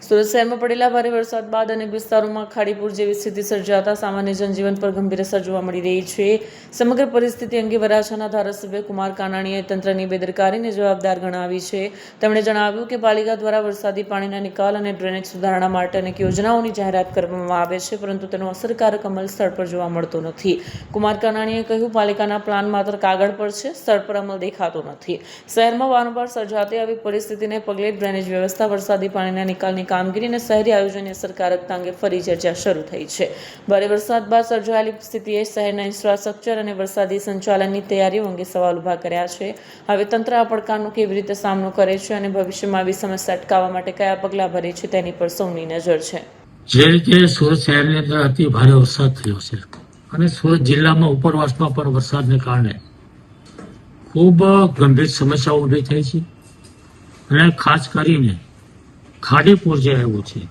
સુરત શહેરમાં પડેલા ભારે વરસાદ બાદ અનેક વિસ્તારોમાં ખાડીપુર જેવી સ્થિતિ સર્જાતા સામાન્ય જનજીવન પર ગંભીર અસર જોવા મળી રહી છે. સમગ્ર પરિસ્થિતિ અંગે વરાછાના ધારાસભ્ય કુમાર કાનાણીએ તંત્રની બેદરકારીને જવાબદાર ગણાવી છે. તેમણે જણાવ્યું કે પાલિકા દ્વારા વરસાદી પાણીના નિકાલ અને ડ્રેનેજ સુધારણા માટે અનેક યોજનાઓની જાહેરાત કરવામાં આવે છે, પરંતુ તેનો અસરકારક અમલ સ્થળ પર જોવા મળતો નથી. કુમાર કાનાણીએ કહ્યું, પાલિકાના પ્લાન માત્ર કાગળ પર છે, સ્થળ પર અમલ દેખાતો નથી. શહેરમાં વારંવાર સર્જાતી આવી પરિસ્થિતિને પગલે ડ્રેનેજ વ્યવસ્થા, વરસાદી પાણીના નિકાલની કામગીરી અને શહેરી આયોજનની અસરકારકતા અંગે ફરી ચર્ચા શરૂ થઈ છે. ભારે વરસાદ બાદ સર્જાયેલી સ્થિતિએ શહેરના ઇન્ફ્રાસ્ટ્રક્ચર અને વરસાદી સંચાલનની તૈયારીઓ અંગે સવાલ ઉભા કર્યા છે. હવે તંત્ર આ પડકારનો કેવી રીતે સામનો કરે છે અને ભવિષ્યમાં આવી સમસ્યા અટકાવવા માટે કયા પગલાં ભરે છે તેની પર સૌની નજર છે. જે રીતે સુરત શહેરની અંદર અતિ ભારે વરસાદ થયો છે અને સુરત જિલ્લામાં ઉપરવાસમાં પણ વરસાદને કારણે ખૂબ ગંભીર સમસ્યાઓ ઊભી થઈ છે અને ખાસ કરીને ખાડીપુર જે આવ્યું છે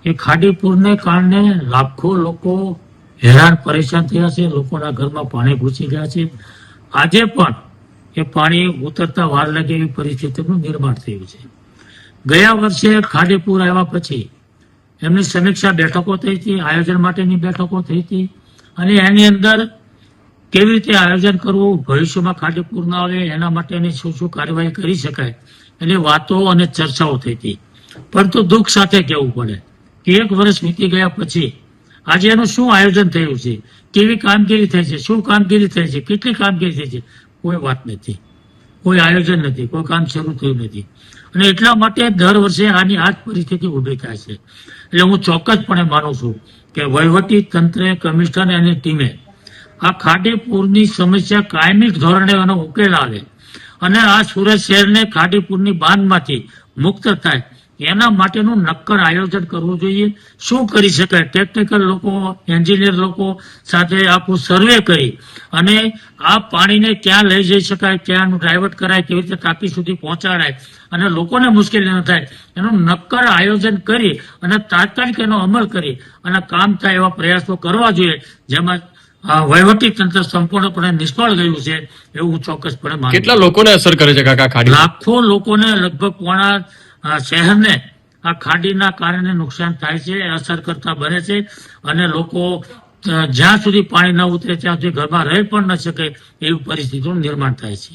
એ ખાડીપુરને કારણે લાખો લોકો હેરાન પરેશાન થયા છે. લોકોના ઘરમાં પાણી ઘૂસી ગયા છે. આજે પણ એ પાણી ઉતરતા વાર લાગે એવી પરિસ્થિતિનું નિર્માણ થયું છે. ગયા વર્ષે ખાડીપુર આવ્યા પછી એમની સમીક્ષા બેઠકો થઈ હતી, આયોજન માટેની બેઠકો થઈ હતી અને એની અંદર કેવી રીતે આયોજન કરવું, ભવિષ્યમાં ખાડીપુર ન આવે એના માટેની શું શું કાર્યવાહી કરી શકાય એની વાતો અને ચર્ચાઓ થઈ હતી. પરંતુ દુઃખ સાથે કહેવું પડે કે એક વર્ષ વીતી ગયા પછી આજે એનું શું આયોજન થયું છે, કેવી કામગીરી થઈ છે, શું કામગીરી થઈ છે, કેટલી કામગીરી થઈ છે, કોઈ વાત નથી, કોઈ આયોજન નથી, કોઈ કામ શરૂ થયું નથી. અને એટલા માટે દર વર્ષે આની આ જ પરિસ્થિતિ ઊભી થાય છે. એટલે હું ચોક્કસપણે માનું છું કે વહીવટી તંત્રે, કમિશનર અને ટીમે આ ખાડીપુરની સમસ્યા કાયમી ધોરણે એનો ઉકેલ આવે અને આ સુરત શહેરને ખાડીપુરની બાંધમાંથી મુક્ત થાય એના માટેનું નક્કર આયોજન કરવું જોઈએ. શું કરી શકાય, ટેકનિકલ લોકો, એન્જિનિયર લોકો સાથે આખું સર્વે કરી અને આ પાણીને ક્યાં લઈ જઈ શકાય, ક્યાં ડાયવર્ટ કરાય, કેવી રીતે ટાંકી સુધી પહોંચાડાય અને લોકોને મુશ્કેલી ન થાય એનું નક્કર આયોજન કરી અને તાત્કાલિક એનો અમલ કરી અને કામ થાય એવા પ્રયાસો કરવા જોઈએ. જેમાં વહીવટી તંત્ર સંપૂર્ણપણે નિષ્ફળ ગયું છે એવું હું ચોક્કસપણે માનું. કેટલા લોકોને અસર કરે છે કાકા ખાડી? લાખો લોકોને, લગભગ પોણા શહેરને આ ખાડીના કારણે નુકસાન થાય છે, અસર કરતા બને છે અને લોકો જ્યાં સુધી પાણી ન ઉતરે ત્યાં સુધી ઘરમાં રહી પણ ન શકે એવી પરિસ્થિતિનું નિર્માણ થાય છે.